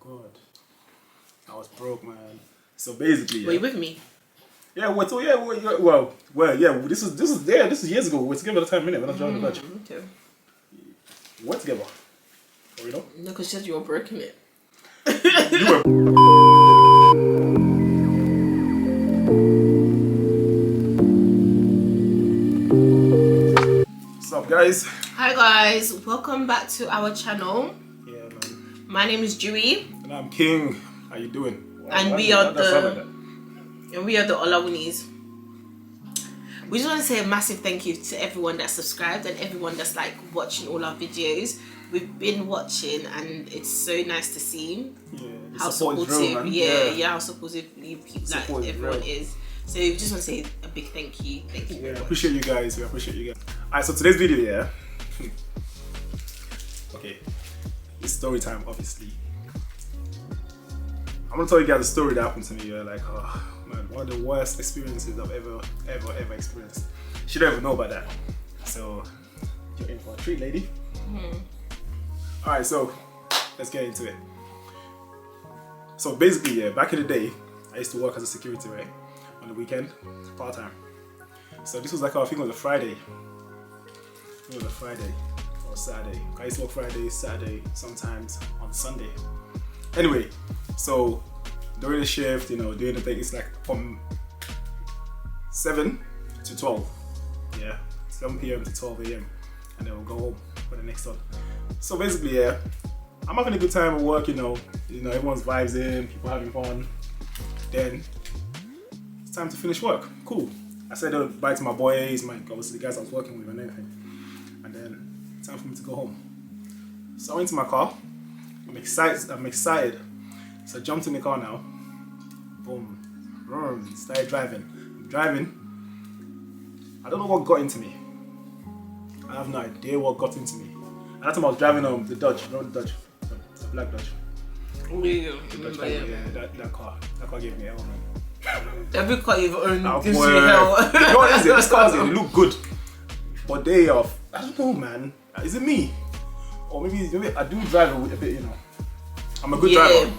god. I was broke, man. So basically, Were you with me? Yeah, well, this is years ago. We're together at the time, innit? When I joined the batch. Okay. We're together. Or you know? No, because you were broken it. You were. What's up, guys? Hi guys, welcome back to our channel. Yeah, man. My name is Dewey. And I'm King. How you doing? And we are the OLAWUNI'S. We just want to say a massive thank you to everyone that's subscribed and everyone that's like watching all our videos. We've been watching and it's so nice to see how supportive, how supportive everyone is. So we just want to say a big thank you. Thank you. Yeah, I appreciate you guys. We appreciate you guys. Alright, so today's video, okay, it's story time, obviously. I'm gonna tell you guys a story that happened to me. Like, oh man, one of the worst experiences I've ever experienced. She don't even know about that. So you're in for a treat, lady. Alright, so let's get into it. So basically, back in the day, I used to work as a security, right? On the weekend, part-time. So this was like, I think it was a Friday. It was a Friday or Saturday. I used to work Friday, Saturday, sometimes on Sunday. Anyway, so during the shift, doing the thing, it's like from 7 to 12. Yeah, 7 p.m. to 12 a.m. And then we'll go home for the next one. So basically, I'm having a good time at work, everyone's vibes in, people having fun. Then it's time to finish work. Cool. I said bye to my boys, obviously the guys I was working with and everything. And then it's time for me to go home. So I went to my car. I'm excited. So I jumped in the car now. Boom. Started driving. I'm driving. I don't know what got into me. I have no idea what got into me. And that time I was driving the Dodge. You know the Dodge? The black Dodge. That car gave me hell, man. Every car you've owned gives you hell. You know what is it? These cars, they look good. But they are, I don't know, man. Is it me? Or maybe I do drive a bit, I'm a good driver.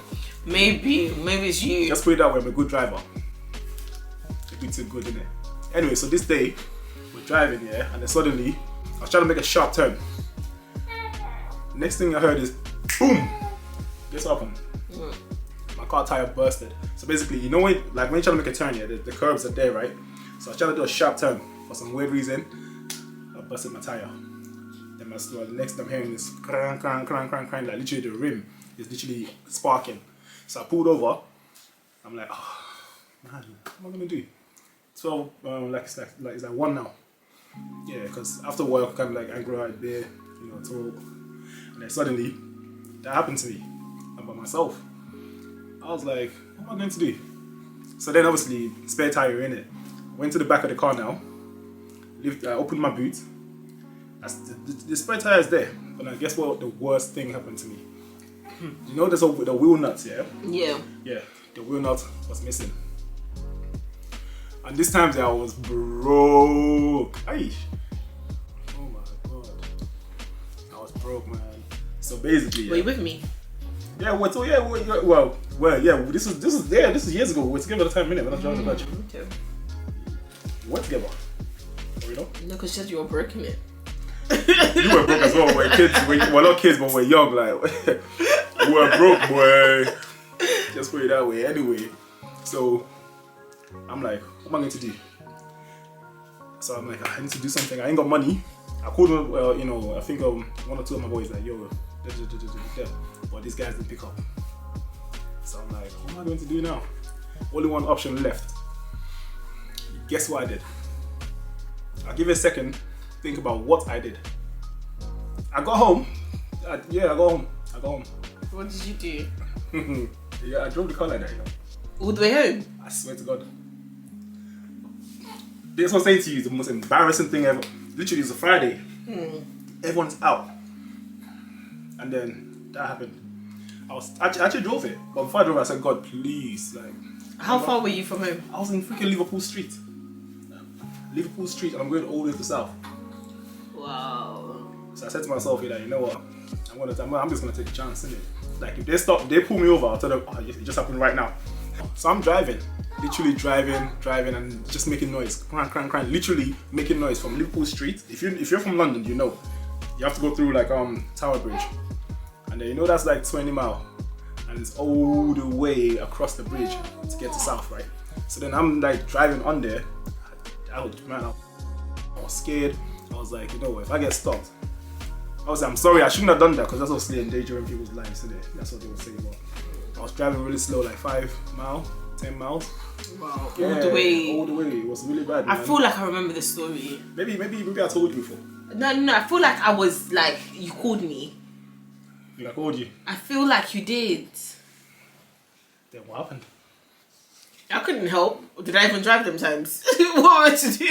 Maybe it's you. Just put it that way, I'm a good driver. A bit too good, innit? Anyway, so this day, we're driving, and then suddenly, I was trying to make a sharp turn. Next thing I heard is, boom! Guess what happened? My car tire bursted. So basically, when you're trying to make a turn, the curbs are there, right? So I was trying to do a sharp turn. For some weird reason, I busted my tire. Then the next thing I'm hearing is clang, clang, clang, clang, clang. Like literally the rim is literally sparking. So I pulled over. I'm like, oh man, what am I gonna do? 12, it's like 1 now. Yeah, because after work, I'm kind of like angry right there, talk. And then suddenly, that happened to me. I'm by myself. I was like, what am I going to do? So then obviously, spare tire in it. Went to the back of the car now. Opened my boot. The spare tire is there. But now guess what? The worst thing happened to me. There's the wheel nuts, yeah? Yeah. Yeah, the wheel nut was missing. And this time I was broke. Aish. Oh my god. I was broke, man. So basically, Were you with me? Yeah, this is years ago. We're together at the time, innit? When I joined the batch. Okay. We're together. Or No, because you were broken it. You were broke as well. We're kids. We're not kids, but we're young. Like we were broke, boy. Just put it that way. Anyway, so I'm like, what am I going to do? So I'm like, I need to do something. I ain't got money. I called them. I think one or two of my boys like, yo, but these guys didn't pick up. So I'm like, what am I going to do now? Only one option left. Guess what I did? I'll give it a second. Think about what I did. I got home. I got home. What did you do? I drove the car like that, All the way home? I swear to God. This was saying to you is the most embarrassing thing ever. Literally, it's a Friday. Everyone's out. And then that happened. I actually drove it. But before I drove it, I said, God, please. How far were you from home? I was in freaking Liverpool Street. And I'm going all the way to South. Wow. So I said to myself, you know what? I'm just gonna take a chance, innit? Like if they stop, they pull me over, I'll tell them, oh, it just happened right now. So I'm driving, literally driving and just making noise, crank, literally making noise from Liverpool Street. If you're from London, you know, you have to go through like Tower Bridge, and then you know that's like 20 miles, and it's all the way across the bridge to get to South, right? So then I'm like driving on there. I was scared. I was like, you know, if I get stopped, I'm sorry, I shouldn't have done that because that's obviously endangering people's lives, isn't it? That's what they were saying about. I was driving really slow, like 5 miles, 10 miles. Wow, Yeah, all the way. All the way. It was really bad, man. I feel like I remember the story. Maybe I told you before. No, I feel like I was like, you called me. I called you. I feel like you did. Then what happened? I couldn't help. Did I even drive them times? What am I to do?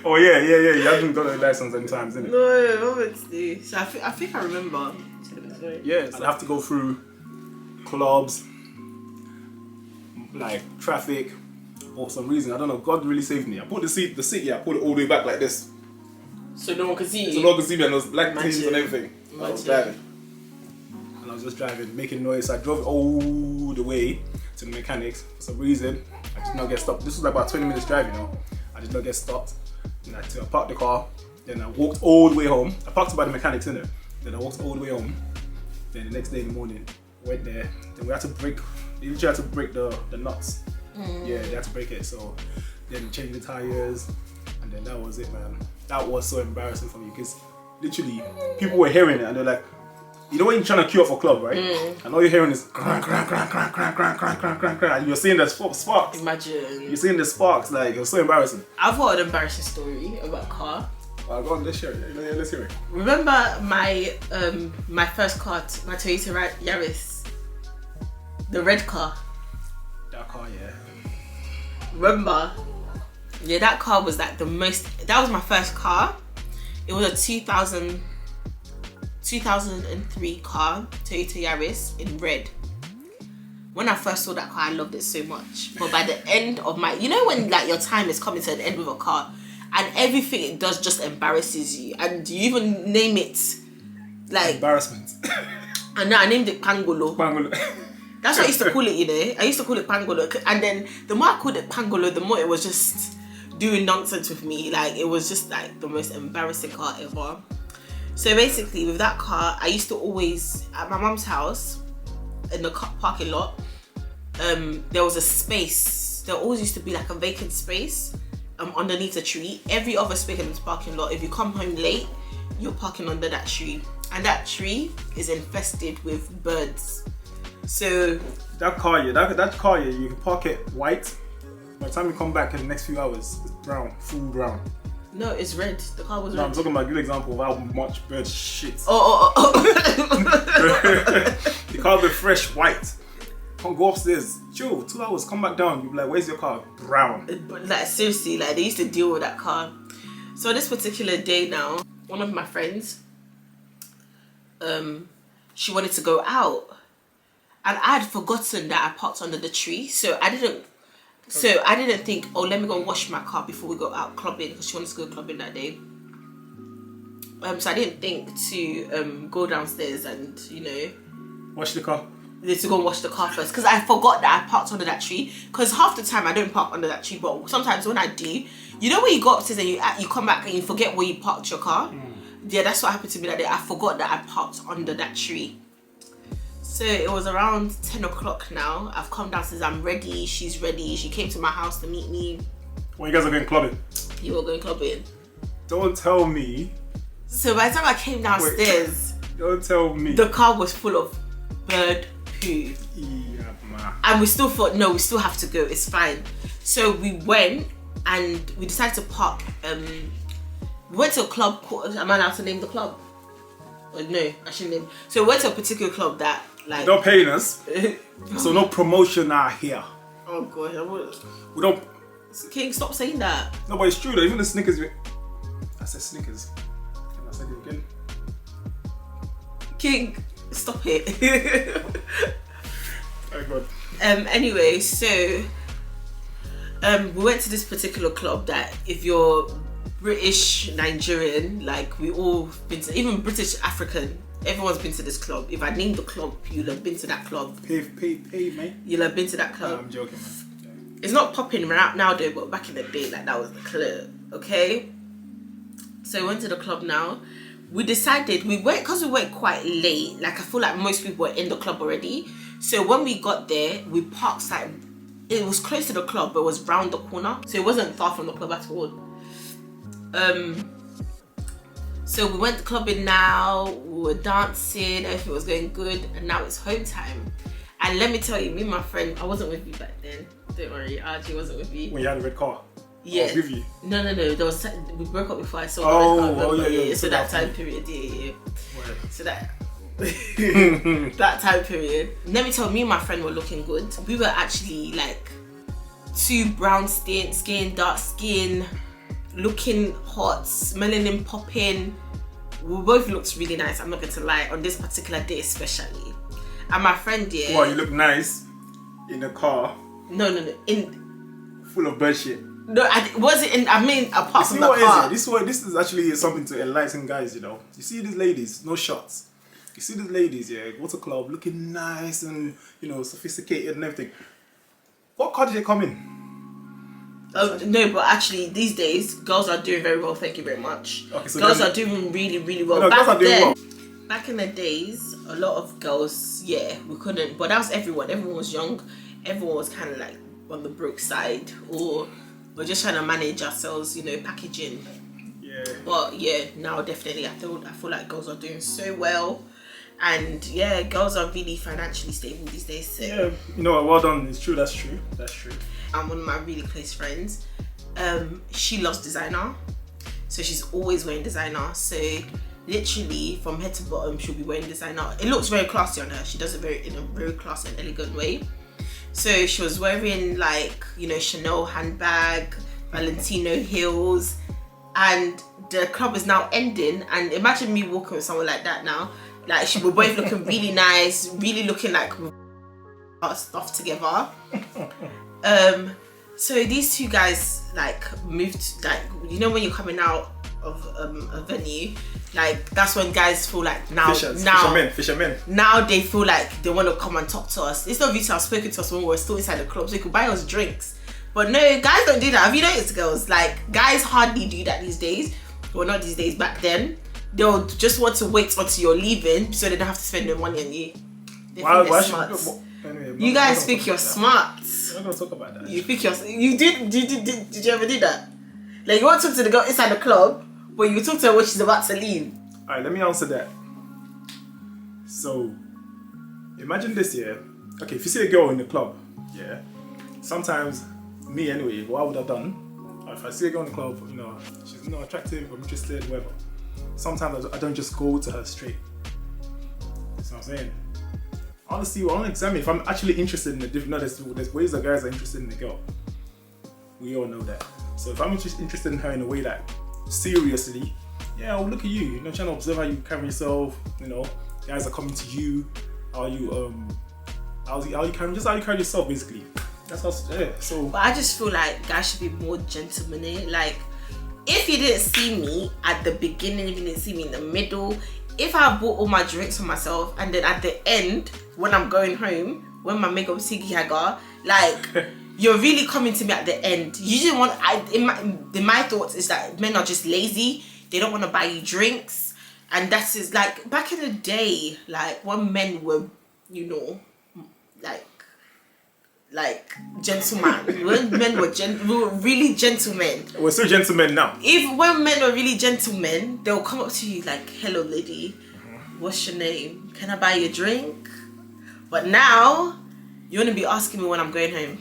Oh yeah. You haven't got a license any times, innit? No, what am I to do? So I think I remember. Yeah, I'd have to go through clubs, like traffic, for some reason. I don't know. God really saved me. I put the seat, I put it all the way back like this. So no one could see you? So no one could see me, and there was black things and everything. I was driving. And I was just driving, making noise. I drove all the way to the mechanics. For some reason, I did not get stopped. This was like about 20 minutes drive, you know. I did not get stopped. And I parked the car. Then I walked all the way home. I parked by the mechanics, innit? Then I walked all the way home. Then the next day in the morning, went there. Then we had to break. They usually had to break the nuts. Yeah, they had to break it. So then change the tires, and then that was it, man. That was so embarrassing for me because literally people were hearing it and they're like, you know when you're trying to queue up for club, right? And all you're hearing is crank, and you're seeing the sparks. Imagine. You're seeing the sparks, like it was so embarrassing. I've got an embarrassing story about a car. Go on, let's hear it. Let's hear it. Remember my my first car, my Toyota Yaris, the red car. That car, yeah. Remember? Yeah, that car was like the most. That was my first car. It was a 2003 car, Toyota Yaris in red. When I first saw that car, I loved it so much. But by the end of my, you know when like your time is coming to an end with a car, and everything it does just embarrasses you, and you even name it like embarrassment. And now I named it Pangolo. That's what I used to call it, you know. I used to call it Pangolo, and then the more I called it Pangolo, the more it was just doing nonsense with me. Like it was just like the most embarrassing car ever. So basically, with that car, I used to always at my mum's house in the parking lot. There was a space. There always used to be like a vacant space underneath a tree. Every other space in this parking lot, if you come home late, you're parking under that tree, and that tree is infested with birds. So that car, you can park it white. By the time you come back in the next few hours, it's brown, full brown. No, it's red. The car was red. I'm talking about a good example of how much bird shit. Oh. The car will be fresh white. Can't go upstairs. Chill, 2 hours, come back down. You'll be like, where's your car? Brown. But like seriously, like they used to deal with that car. So this particular day now, one of my friends, she wanted to go out. And I had forgotten that I parked under the tree. So I didn't think, oh, let me go wash my car before we go out clubbing, because she wanted to go clubbing that day. So I didn't think to go downstairs and, you know, wash the car. To go and wash the car first, because I forgot that I parked under that tree. Because half the time I don't park under that tree, but sometimes when I do, you know when you go upstairs and you come back and you forget where you parked your car? Yeah, that's what happened to me that day. I forgot that I parked under that tree. So it was around 10 o'clock now. I've come downstairs, I'm ready, she's ready. She came to my house to meet me. Well, you guys are going clubbing? You were going clubbing. Don't tell me. So by the time I came downstairs, don't tell me. The car was full of bird poo. Yeah, man. And we still thought, no, we still have to go, it's fine. So we went and we decided to park. We went to a club called, am I allowed to name the club? Or no, I shouldn't name. So we went to a particular club that like... Don't pay us. So no promotion out here. Oh God, we don't... King, stop saying that. No, but it's true though, even the Snickers... I said Snickers. And I said it again. King, stop it. Oh God. Anyway, so... we went to this particular club that if you're British, Nigerian, like we all been to, even British African, Everyone's been to this club. If I named the club, you'll have been to that club. Pay, mate. You'll have been to that club. I'm joking, man. It's not popping now though, but back in the day, like that was the club. Okay. So we went to the club now. We decided we went quite late. Like I feel like most people were in the club already. So when we got there, we parked like it was close to the club, but it was round the corner, so it wasn't far from the club at all. So we went clubbing now. We were dancing. Everything was going good, and now it's home time. And let me tell you, me and my friend, I wasn't with you back then. Don't worry, RG wasn't with you. When you had a red car. Yeah. I was with you. No. There was we broke up before I saw. Yeah. So that time period, yeah. So that. That time period. Let me tell you, me and my friend were looking good. We were actually like two brown skin, dark skin, looking hot, melanin popping. We both looked really nice. I'm not going to lie, on this particular day especially. And my friend, yeah. Well, you look nice in a car. No. In full of bird shit. No, wasn't in. I mean, apart from the what car. Is it? This is actually something to enlighten guys. You know, you see these ladies, no shots. You see these ladies, yeah, go to club looking nice and, you know, sophisticated and everything. What car did they come in? No, but actually these days girls are doing very well. Thank you very much. Okay, so girls are doing really, really well. No, girls are doing well. Back in the days, a lot of girls, yeah, we couldn't. But that was everyone. Everyone was young. Everyone was kind of like on the broke side, or we're just trying to manage ourselves, you know, packaging. Yeah. But yeah, now definitely, I feel like girls are doing so well. And yeah, girls are really financially stable these days. So. Yeah, you know, well done. It's true. That's true. I'm one of my really close friends. She loves designer, so she's always wearing designer. So literally from head to bottom, she'll be wearing designer. It looks very classy on her. She does it in a very classy and elegant way. So she was wearing like, you know, Chanel handbag, Valentino heels, and the club is now ending. And imagine me walking with someone like that now. Like we're both looking really nice, really looking like our stuff together. So these two guys like moved, like, you know, when you're coming out of a venue, like that's when guys feel like fishermen. Now they feel like they want to come and talk to us. It's not obvious I've spoken to us when we were still inside the club, so they could buy us drinks. But no, guys don't do that. Have you noticed, girls? Like guys hardly do that these days. Well, not these days, back then. They'll just want to wait until you're leaving so they don't have to spend their money on you. Why smart. Anyway, you guys think you're smart. We're not gonna talk about that. You think did you ever do that? Like you want to talk to the girl inside the club, but you talk to her when she's about to leave. Alright, let me answer that. So imagine this, yeah. Okay, if you see a girl in the club, yeah, sometimes me anyway, what I would have done, if I see a girl in the club, you know, she's not attractive, I'm interested, whatever. Sometimes I don't just go to her straight. That's what I'm saying. I want to examine if I'm actually interested in the different. No, there's ways that guys are interested in the girl. We all know that. So if I'm just interested in her in a way that seriously, yeah, I'll look at you. You know, trying to observe how you carry yourself. You know, guys are coming to you. How you carry yourself, basically. That's how. Yeah. So. But I just feel like guys should be more gentlemanly. Like, if you didn't see me at the beginning, if you didn't see me in the middle, if I bought all my drinks for myself and then at the end, when I'm going home, when my makeup Siggy Hagar, like, you're really coming to me at the end. You didn't want, in my thoughts is that men are just lazy. They don't want to buy you drinks. And that's just like, back in the day, like, when men were, you know, like gentlemen. When men were we were really gentlemen. We're still gentlemen now. When men were really gentlemen, they'll come up to you like, "Hello, lady. What's your name? Can I buy you a drink?" But now, you want to be asking me when I'm going home.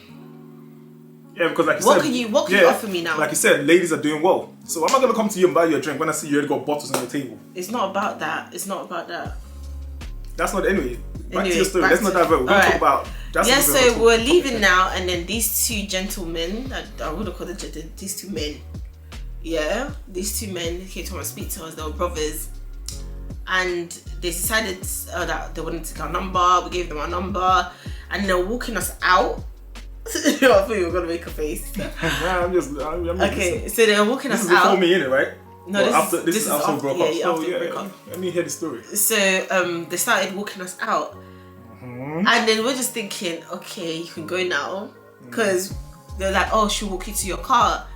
Yeah, because like you said, what can you offer me now? Like you said, ladies are doing well. So I'm not gonna come to you and buy you a drink when I see you already got bottles on the table. It's not about that. It's not about that. That's not anyway. Back to your story. Let's not divert. We're gonna talk about. So we're leaving now, and then these two gentlemen, I would have called it these two men. Yeah, these two men came to come and speak to us. They were brothers, and they decided that they wanted to take our number. We gave them our number, and they're walking us out. I thought you were gonna make a face. Nah, I'm okay, so they're walking us out. This is before out. me, innit, right? No, well, this is after broke up. yeah, So, after broke up. let me hear the story. So they started walking us out, and then we're just thinking, okay, you can go now, because they're like, oh, she'll walk you to your car.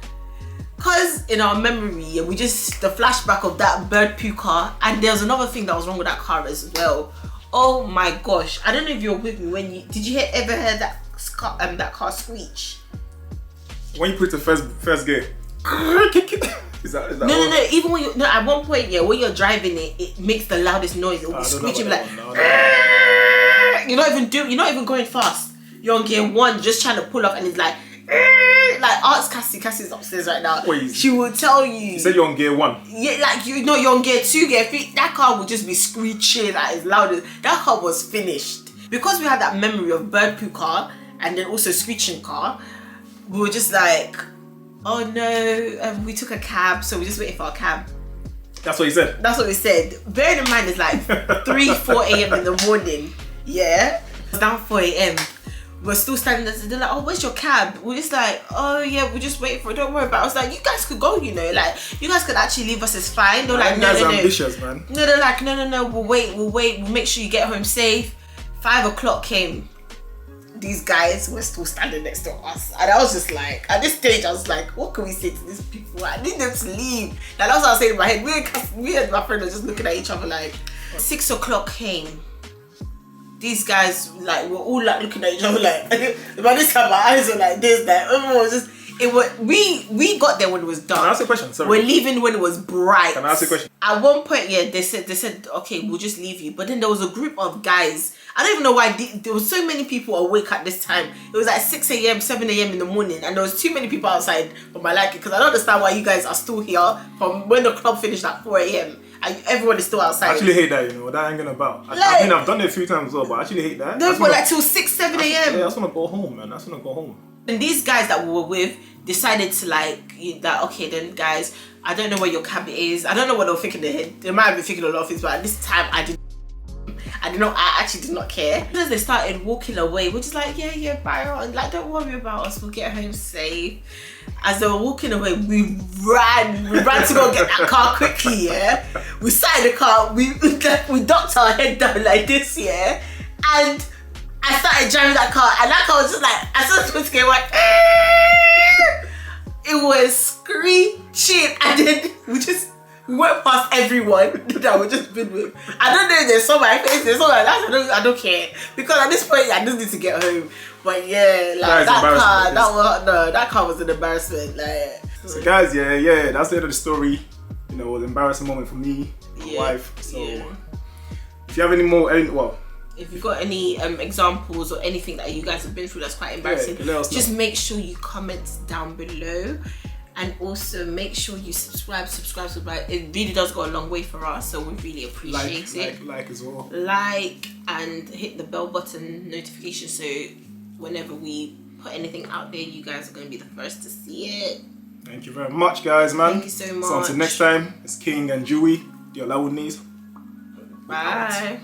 Because in our memory, we just the flashback of that bird poo car, and there's another thing that was wrong with that car as well. Oh my gosh! I don't know if you're with me when did you ever hear that car screech? When you put the first gear. Is that No. Even when at one point, when you're driving it makes the loudest noise. It will be screeching like. You're not even going fast. You're on gear 1, just trying to pull off, and it's like Arts Cassie's upstairs right now. Wait, she will tell you. You said you're on gear 1. Yeah, like you're on gear 2, gear 3. That car would just be screeching as loud as that car was finished. Because we had that memory of bird poo car and then also screeching car. We were just like, oh no, we took a cab, so we're just waiting for a cab. That's what you said? That's what we said. Bearing in mind it's like 4 a.m. in the morning. Yeah. It's down 4 a.m. We're still standing there. They're like, oh, where's your cab? We're just like, oh yeah, we're just waiting for it. Don't worry about it. I was like, you guys could go, like, you guys could actually leave us, it's fine. They're like, no. Ambitious, man. No, they're like, no, we'll wait. We'll make sure you get home safe. 5 o'clock came. These guys were still standing next to us. And I was just like, at this stage, I was like, what can we say to these people? I need them to leave. And that's what I was saying in my head. Me and my friend were just looking at each other like, 6 o'clock came. These guys like were all like looking at each other like by this time my eyes were like this, like everyone was just we got there when it was dark. Can I ask you a question? Sorry. We're leaving when it was bright. Can I ask you a question? At one point, they said okay, we'll just leave you. But then there was a group of guys. I don't even know why there was so many people awake at this time. It was like 6 a.m., 7 a.m. in the morning, and there was too many people outside for my liking, because I don't understand why you guys are still here from when the club finished at 4 a.m. and everyone is still outside. I actually hate that, that ain't gonna about. I mean, I've done it a few times as well, but I actually hate that. No, but like till 6, 7 a.m. Yeah, I just want to go home, man. I just want to go home. And these guys that we were with decided to okay then guys, I don't know where your cab is. I don't know what they were thinking in their head. They might have been thinking a lot of things, but at this time I actually did not care. As they started walking away, we're just like, yeah, bye on. Like, don't worry about us, we'll get home safe. As they were walking away, we ran to go get that car quickly, yeah. We sat in the car, we ducked our head down like this, yeah. And I started driving that car, and that car was just like, I started to get like, it was screeching, and then we went past everyone that we just been with. I don't know if they saw my face, they saw my life, I don't care. Because at this point, I just need to get home. But yeah, like that car was an embarrassment. Like, so guys, yeah, that's the end of the story. It was an embarrassing moment for me, my wife. So if you have any more, if you've got any examples or anything that you guys have been through that's quite embarrassing, just make sure you comment down below. And also make sure you subscribe. It really does go a long way for us, so we really appreciate it. Like as well. Like and hit the bell button notification, so whenever we put anything out there, you guys are going to be the first to see it. Thank you very much, guys, man. Thank you so much. So until next time, it's King and Dewey, the OLAWUNI'S. Bye.